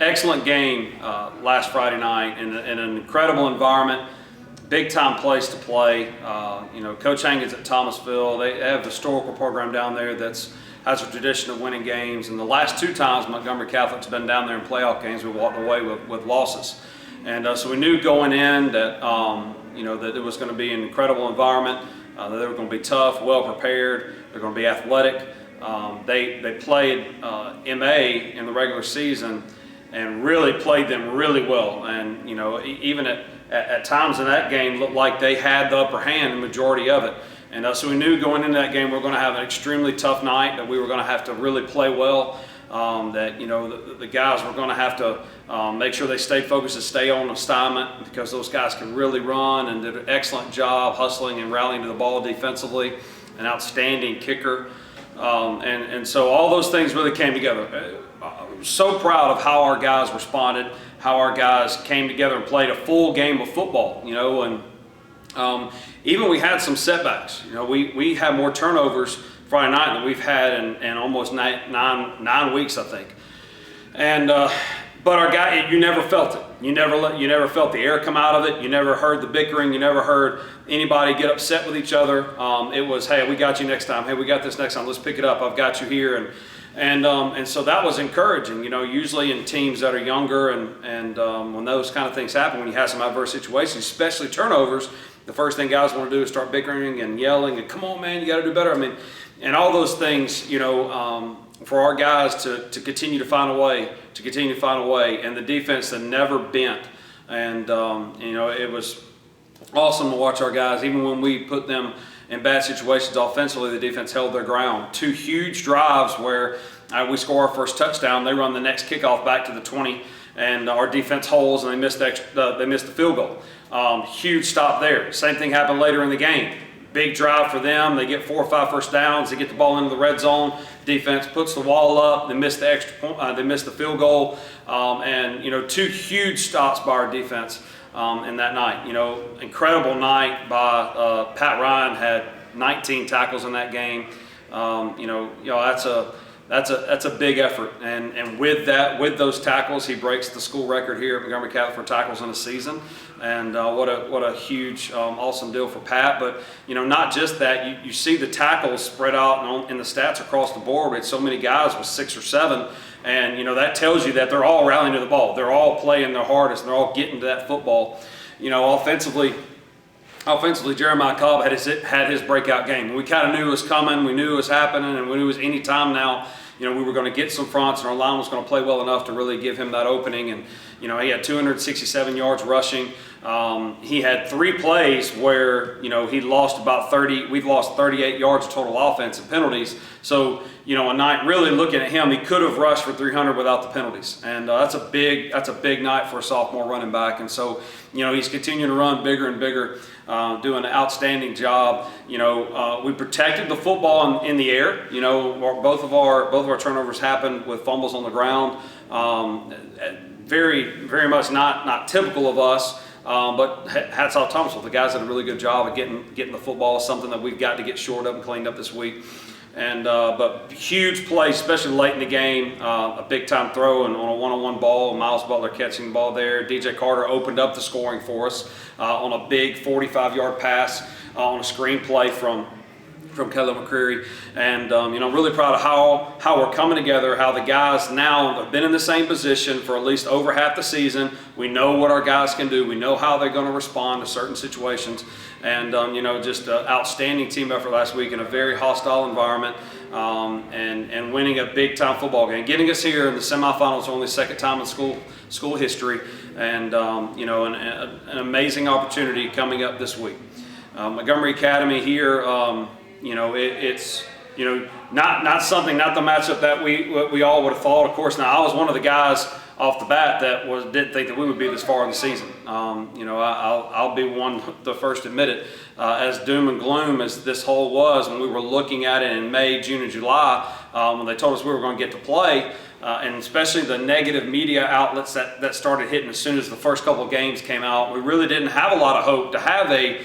excellent game last Friday night in an incredible environment, big time place to play. Coach Hankins at Thomasville, they have a historical program down there that's has a tradition of winning games. And the last two times Montgomery Catholic's been down there in playoff games, we walked away with losses. And so we knew going in that that it was going to be an incredible environment, that they were going to be tough, well prepared, they're going to be athletic. They played MA in the regular season and really played them really well. And even at times in that game looked like they had the upper hand the majority of it. And so we knew going into that game we were going to have an extremely tough night, that we were going to have to really play well, that the guys were going to have to make sure they stayed focused and stay on assignment, because those guys can really run and did an excellent job hustling and rallying to the ball defensively, an outstanding kicker. And so all those things really came together. So proud of how our guys responded, how our guys came together and played a full game of football, and even we had some setbacks. We had more turnovers Friday night than we've had in almost nine weeks, I think. And but our guy, you never felt it. You never felt the air come out of it. You never heard the bickering. You never heard anybody get upset with each other. It was, hey, we got you next time. Hey, we got this next time. Let's pick it up. I've got you here. And so that was encouraging. Usually in teams that are younger and when those kind of things happen, when you have some adverse situations, especially turnovers, the first thing guys want to do is start bickering and yelling and, come on, man, you got to do better. And all those things, for our guys to continue to find a way, and the defense that never bent. And, it was awesome to watch our guys, even when we put them in bad situations offensively, the defense held their ground. Two huge drives where we score our first touchdown, they run the next kickoff back to the 20, and our defense holds, and they missed the field goal. Huge stop there. Same thing happened later in the game. Big drive for them. They get 4 or 5 first downs. They get the ball into the red zone. Defense puts the wall up. They miss the extra point. They miss the field goal. And two huge stops by our defense in that night. Incredible night by Pat Ryan. Had 19 tackles in that game. That's a big effort. And with those tackles, he breaks the school record here at Montgomery Catholic for tackles in a season. And what a huge, awesome deal for Pat. But not just that. You see the tackles spread out in the stats across the board. We had so many guys with 6 or 7, and that tells you that they're all rallying to the ball. They're all playing their hardest, and they're all getting to that football. Offensively, Jeremiah Cobb had his breakout game. We kind of knew it was coming. We knew it was happening, and we knew it was any time now. We were going to get some fronts, and our line was going to play well enough to really give him that opening. And he had 267 yards rushing. He had 3 plays where he lost about 30. We've lost 38 yards of total offense and penalties. So a night really looking at him, he could have rushed for 300 without the penalties. And that's a big night for a sophomore running back. And so he's continuing to run bigger and bigger. Doing an outstanding job. We protected the football in the air. Both of our turnovers happened with fumbles on the ground. Very, very much not typical of us. But hats off Thomasville. The guys did a really good job of getting the football. Something that we've got to get shored up and cleaned up this week. And but huge play, especially late in the game, a big time throw and on a one-on-one ball, Miles Butler catching the ball there. DJ Carter opened up the scoring for us on a big 45-yard pass on a screen play from Kelly McCreary. And really proud of how we're coming together, how the guys now have been in the same position for at least over half the season. We know what our guys can do. We know how they're going to respond to certain situations. And just an outstanding team effort last week in a very hostile environment, and winning a big time football game, getting us here in the semifinals, only second time in school history, and an amazing opportunity coming up this week. Montgomery Academy here, it's not the matchup that we all would have thought. Of course, now I was one of the guys off the bat that didn't think that we would be this far in the season. I'll be the first to admit it. As doom and gloom as this whole was when we were looking at it in May, June, and July, when they told us we were going to get to play, and especially the negative media outlets that started hitting as soon as the first couple of games came out, we really didn't have a lot of hope to have a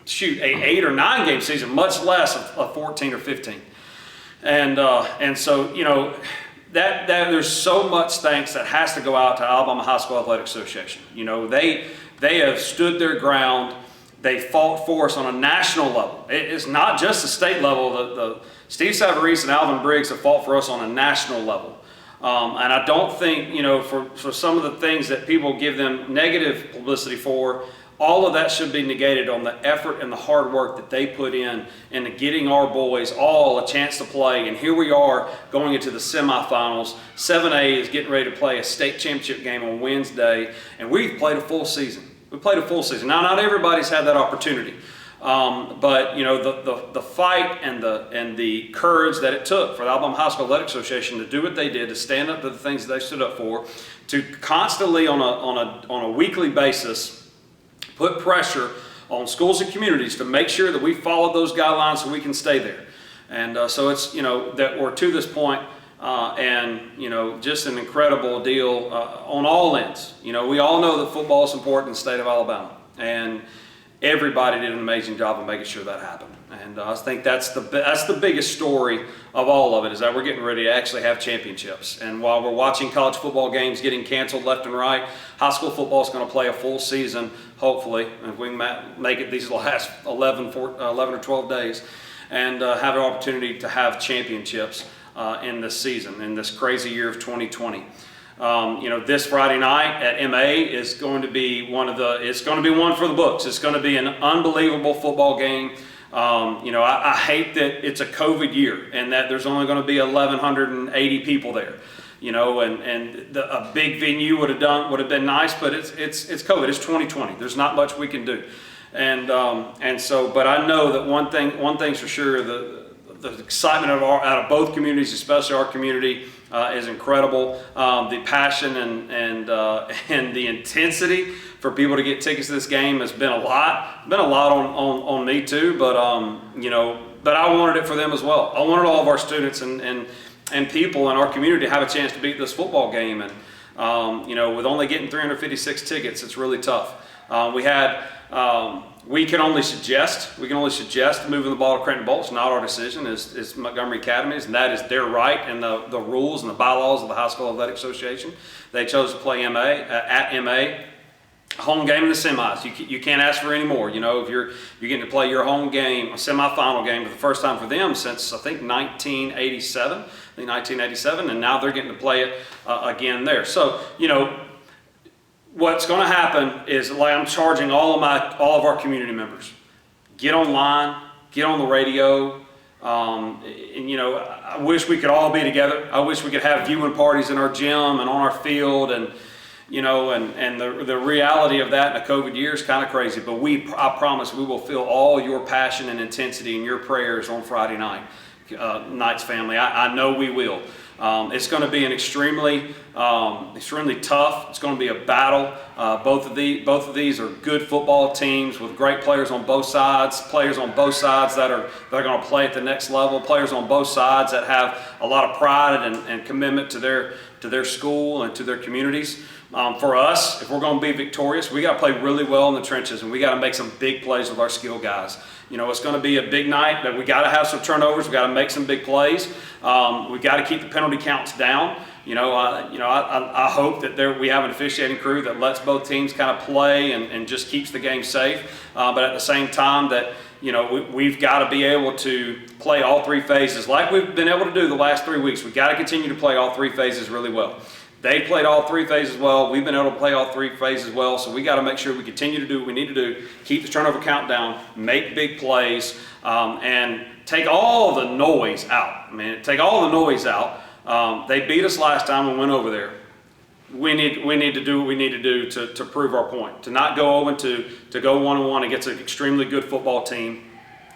8 or 9 game season, much less a 14 or 15. And so there's so much thanks that has to go out to Alabama High School Athletic Association. You know, they have stood their ground. They fought for us on a national level. It's not just the state level. The Steve Savarese and Alvin Briggs have fought for us on a national level. And I don't think, you know, for some of the things that people give them negative publicity for, all of that should be negated on the effort and the hard work that they put in into getting our boys all a chance to play. And here we are going into the semifinals. 7A is getting ready to play a state championship game on Wednesday, and we've played a full season. We played a full season. Now, not everybody's had that opportunity, but you know, the fight and the courage that it took for the Alabama High School Athletic Association to do what they did, to stand up to the things that they stood up for, to constantly on a weekly basis put pressure on schools and communities to make sure that we follow those guidelines so we can stay there. And so it's, you know, that we're to this point, and, you know, just an incredible deal on all ends. You know, we all know that football is important in the state of Alabama, and everybody did an amazing job of making sure that happened. And I think that's the biggest story of all of it, is that we're getting ready to actually have championships. And while we're watching college football games getting canceled left and right, high school football is going to play a full season, hopefully, if we can make it these last 11 or 12 days, and have an opportunity to have championships in this season, in this crazy year of 2020. You know, this Friday night at MA is going to be it's going to be one for the books. It's going to be an unbelievable football game. You know, I hate that it's a COVID year and that there's only going to be 1,180 people there. You know, and a big venue would have been nice, but it's COVID. It's 2020. There's not much we can do, and so. But I know that one thing's for sure: the excitement out of both communities, especially our community, is incredible. The passion and the intensity for people to get tickets to this game has been a lot. Been a lot on me too, but you know, but I wanted it for them as well. I wanted all of our students and people in our community to have a chance to beat this football game. And you know, with only getting 356 tickets, it's really tough. We can only suggest moving the ball to Creighton Bowl. It's not our decision. It's Montgomery Academy's, and that is their right and the rules and the bylaws of the High School Athletic Association. They chose to play MA at MA. Home game in the semis. You can't ask for any more. You know, if you're getting to play your home game, a semifinal game for the first time for them since I think 1987, and now they're getting to play it again there. So, you know, what's going to happen is, like, I'm charging all of our community members, get online, get on the radio. And you know, I wish we could all be together. I wish we could have viewing parties in our gym and on our field, and you know, and the reality of that in a COVID year is kind of crazy. But I promise we will feel all your passion and intensity and your prayers on Friday night's family. I know we will. It's going to be an extremely tough. It's going to be a battle. Both of these are good football teams with great players on both sides. Players on both sides that are going to play at the next level. Players on both sides that have a lot of pride and commitment to their school and to their communities. For us, if we're going to be victorious, we got to play really well in the trenches, and we got to make some big plays with our skill guys. You know, it's going to be a big night, but we got to have some turnovers. We got to make some big plays. We got to keep the penalty counts down. I hope that we have an officiating crew that lets both teams kind of play and just keeps the game safe. But at the same time, that you know, we've got to be able to play all three phases like we've been able to do the last 3 weeks. We've got to continue to play all three phases really well. They played all three phases well. We've been able to play all three phases well. So we got to make sure we continue to do what we need to do, keep the turnover count down, make big plays, and take all the noise out. Take all the noise out. They beat us last time and went over there. We need to do what we need to do to prove our point, to not go 0-2, to go 1-1 against an extremely good football team.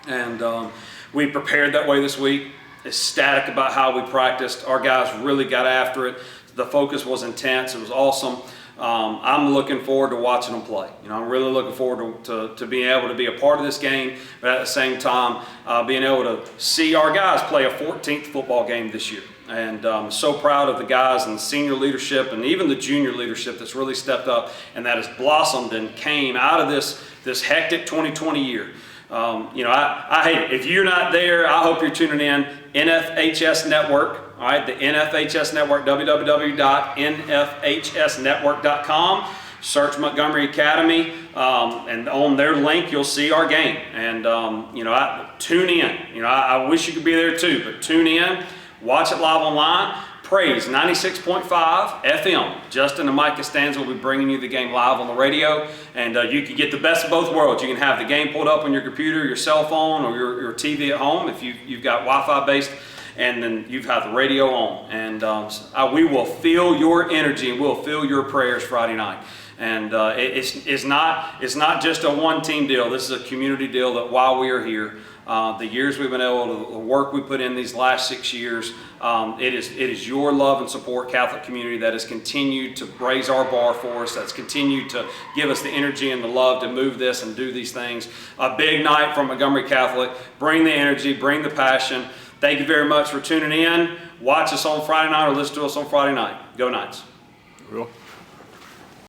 And we prepared that way this week. Ecstatic about how we practiced. Our guys really got after it. The focus was intense. It was awesome. I'm looking forward to watching them play. You know, I'm really looking forward to being able to be a part of this game, but at the same time, being able to see our guys play a 14th football game this year. And I'm so proud of the guys and the senior leadership and even the junior leadership that's really stepped up and that has blossomed and came out of this hectic 2020 year. I hate it. If you're not there, I hope you're tuning in. NFHS Network all right, the NFHS Network, www.nfhsnetwork.com. Search Montgomery Academy, and on their link you'll see our game. And tune in. I wish you could be there too, but tune in, watch it live online. Praise 96.5 FM. Justin and Mike Costanza will be bringing you the game live on the radio, and you can get the best of both worlds. You can have the game pulled up on your computer, your cell phone, or your TV at home if you've got Wi-Fi based, and then you've had the radio on. And we will feel your energy and we'll feel your prayers Friday night. And it's not just a one-team deal. This is a community deal that while we are here, the years we've been able to, the work we put in these last 6 years, it is your love and support Catholic community that has continued to raise our bar for us, that's continued to give us the energy and the love to move this and do these things. A big night from Montgomery Catholic. Bring the energy, bring the passion. Thank you very much for tuning in. Watch us on Friday night or listen to us on Friday night. Go Knights. Real.